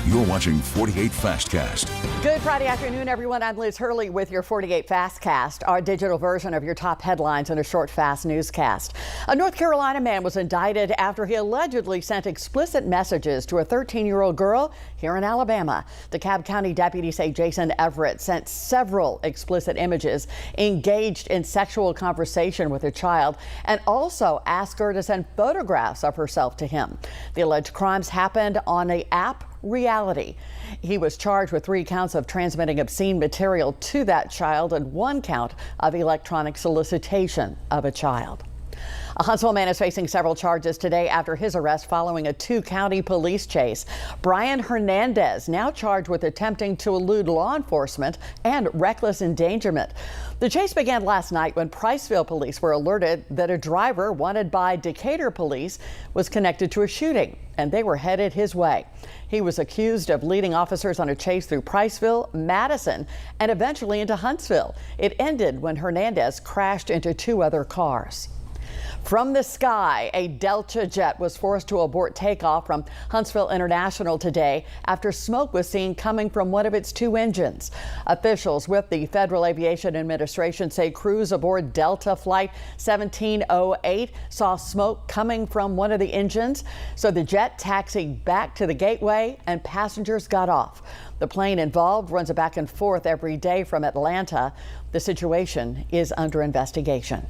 You're watching 48 Fastcast. Good Friday afternoon, everyone. I'm Liz Hurley with your 48 Fastcast, our digital version of your top headlines in a short, fast newscast. A North Carolina man was indicted after he allegedly sent explicit messages to a 13-year-old girl here in Alabama. DeKalb County deputies say Jason Everett sent several explicit images, engaged in sexual conversation with a child, and also asked her to send photographs of herself to him. The alleged crimes happened on an app, Reality. He was charged with 3 counts of transmitting obscene material to that child and 1 count of electronic solicitation of a child. A Huntsville man is facing several charges today after his arrest following a 2-county police chase. Brian Hernandez now charged with attempting to elude law enforcement and reckless endangerment. The chase began last night when Priceville police were alerted that a driver wanted by Decatur police was connected to a shooting, and they were headed his way. He was accused of leading officers on a chase through Priceville, Madison, and eventually into Huntsville. It ended when Hernandez crashed into 2 other cars. From the sky, a Delta jet was forced to abort takeoff from Huntsville International today after smoke was seen coming from one of its 2 engines. Officials with the Federal Aviation Administration say crews aboard Delta Flight 1708 saw smoke coming from one of the engines, so the jet taxied back to the gateway and passengers got off. The plane involved runs a back and forth every day from Atlanta. The situation is under investigation.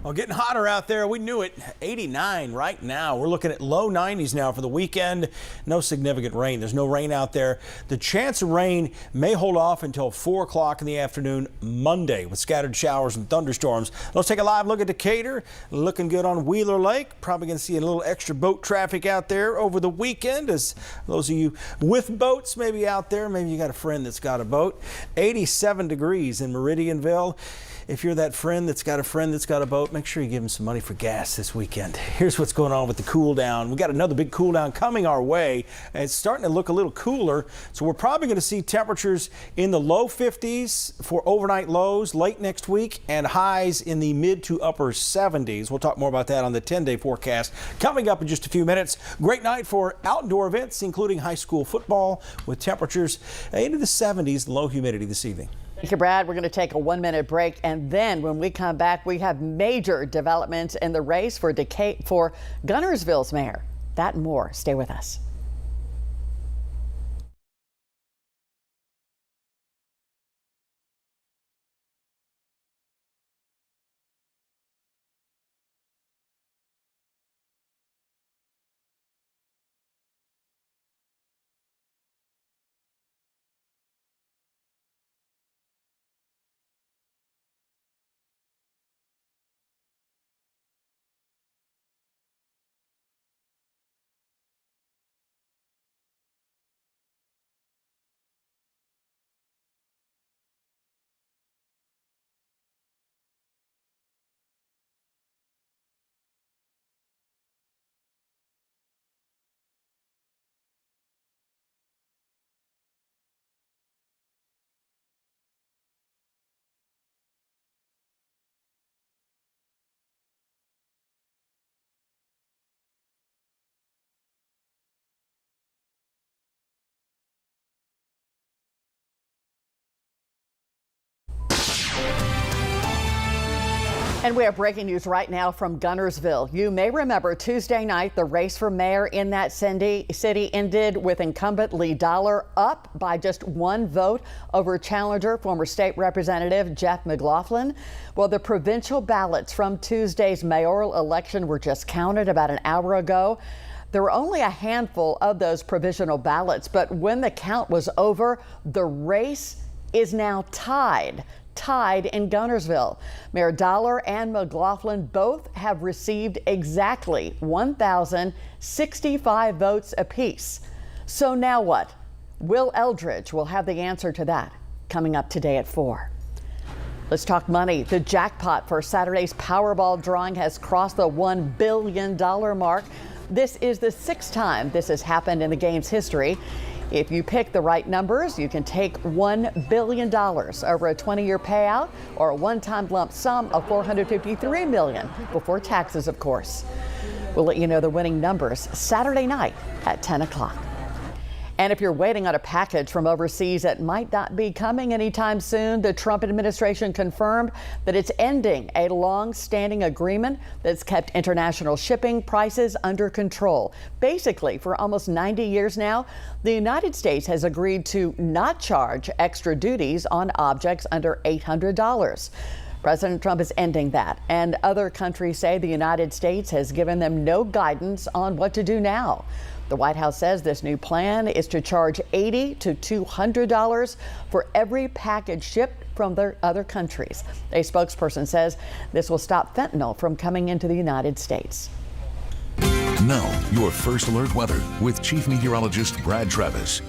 Well, getting hotter out there. We knew it. 89 right now. We're looking at low 90s now for the weekend. No significant rain. There's no rain out there. The chance of rain may hold off until 4 o'clock in the afternoon Monday with scattered showers and thunderstorms. Let's take a live look at Decatur. Looking good on Wheeler Lake. Probably going to see a little extra boat traffic out there over the weekend. As those of you with boats maybe out there, maybe you got a friend that's got a boat. 87 degrees in Meridianville. If you're that friend that's got a friend that's got a boat, make sure you give them some money for gas this weekend. Here's what's going on with the cool down. We got another big cool down coming our way, and it's starting to look a little cooler. So we're probably going to see temperatures in the low 50s for overnight lows late next week and highs in the mid to upper 70s. We'll talk more about that on the 10-day forecast coming up in just a few minutes. Great night for outdoor events, including high school football with temperatures into the 70s, low humidity this evening. Thank you, Brad. We're going to take a 1-minute break, and then when we come back, we have major developments in the race for Guntersville's mayor. That and more. Stay with us. And we have breaking news right now from Guntersville. You may remember Tuesday night, the race for mayor in that city ended with incumbent Lee Dollar up by just 1 vote over challenger, former state representative Jeff McLaughlin. Well, the provincial ballots from Tuesday's mayoral election were just counted about an hour ago. There were only a handful of those provisional ballots, but when the count was over, the race is now tied in Guntersville. Mayor Dollar and McLaughlin both have received exactly 1,065 votes apiece. So now what? Will Eldridge will have the answer to that coming up today at 4. Let's talk money. The jackpot for Saturday's Powerball drawing has crossed the $1 billion mark. This is the 6th time this has happened in the game's history. If you pick the right numbers, you can take $1 billion over a 20-year payout or a one-time lump sum of $453 million before taxes, of course. We'll let you know the winning numbers Saturday night at 10 o'clock. And if you're waiting on a package from overseas that might not be coming anytime soon, the Trump administration confirmed that it's ending a long-standing agreement that's kept international shipping prices under control. Basically, for almost 90 years now, the United States has agreed to not charge extra duties on objects under $800. President Trump is ending that, and other countries say the United States has given them no guidance on what to do now. The White House says this new plan is to charge $80 to $200 for every package shipped from their other countries. A spokesperson says this will stop fentanyl from coming into the United States. Now, your first alert weather with Chief Meteorologist Brad Travis.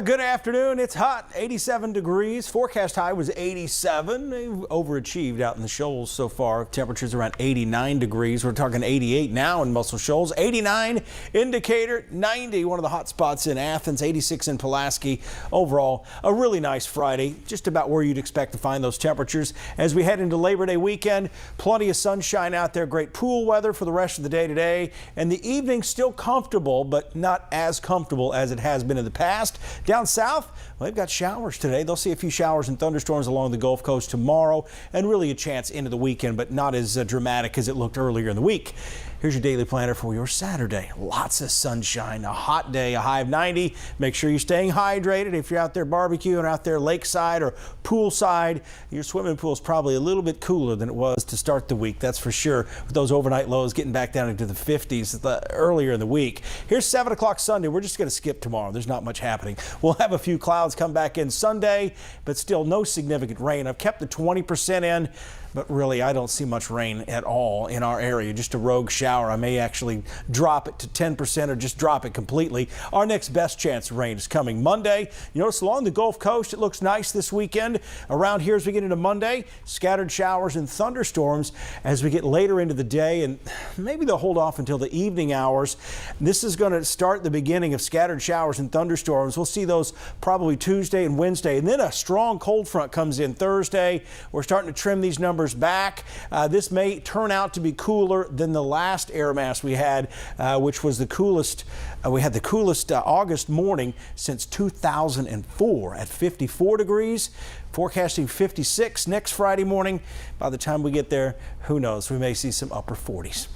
Good afternoon. It's hot, 87 degrees. Forecast high was 87. They've overachieved out in the Shoals so far. Temperatures around 89 degrees. We're talking 88 now in Muscle Shoals. 89 indicator, 90 one of the hot spots in Athens, 86 in Pulaski. Overall, a really nice Friday, just about where you'd expect to find those temperatures. As we head into Labor Day weekend, plenty of sunshine out there. Great pool weather for the rest of the day today. And the evening still comfortable, but not as comfortable as it has been in the past. Down south, well, they've got showers today. They'll see a few showers and thunderstorms along the Gulf Coast tomorrow, and really a chance into the weekend, but not as dramatic as it looked earlier in the week. Here's your daily planner for your Saturday. Lots of sunshine, a hot day, a high of 90. Make sure you're staying hydrated. If you're out there barbecuing, out there lakeside or poolside, your swimming pool is probably a little bit cooler than it was to start the week. That's for sure. With those overnight lows getting back down into the 50s earlier in the week. Here's 7 o'clock Sunday. We're just going to skip tomorrow. There's not much happening. We'll have a few clouds come back in Sunday, but still no significant rain. I've kept the 20% in. But really, I don't see much rain at all in our area. Just a rogue shower. I may actually drop it to 10% or just drop it completely. Our next best chance of rain is coming Monday. You notice along the Gulf Coast, it looks nice this weekend. Around here as we get into Monday, scattered showers and thunderstorms as we get later into the day, and maybe they'll hold off until the evening hours. This is going to start the beginning of scattered showers and thunderstorms. We'll see those probably Tuesday and Wednesday, and then a strong cold front comes in Thursday. We're starting to trim these numbers back. This may turn out to be cooler than the last air mass we had, which was the coolest. We had the coolest August morning since 2004 at 54 degrees. Forecasting 56 next Friday morning. By the time we get there, who knows? We may see some upper 40s.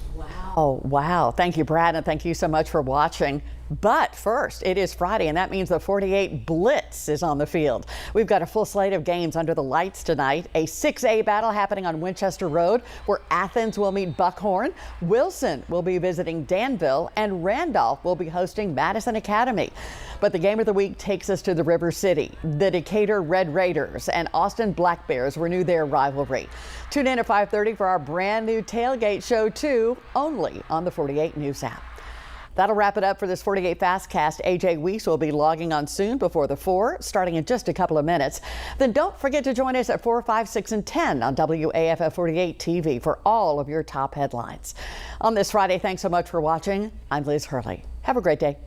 Wow. Thank you, Brad, and thank you so much for watching. But first, it is Friday, and that means the 48 Blitz is on the field. We've got a full slate of games under the lights tonight. A 6A battle happening on Winchester Road, where Athens will meet Buckhorn. Wilson will be visiting Danville, and Randolph will be hosting Madison Academy. But the game of the week takes us to the River City. The Decatur Red Raiders and Austin Black Bears renew their rivalry. Tune in at 5:30 for our brand new tailgate show, too, only on the 48 News app. That'll wrap it up for this 48 Fastcast. AJ Weiss will be logging on soon before the 4, starting in just a couple of minutes. Then don't forget to join us at 4, 5, 6, and 10 on WAFF 48 TV for all of your top headlines. On this Friday, thanks so much for watching. I'm Liz Hurley. Have a great day.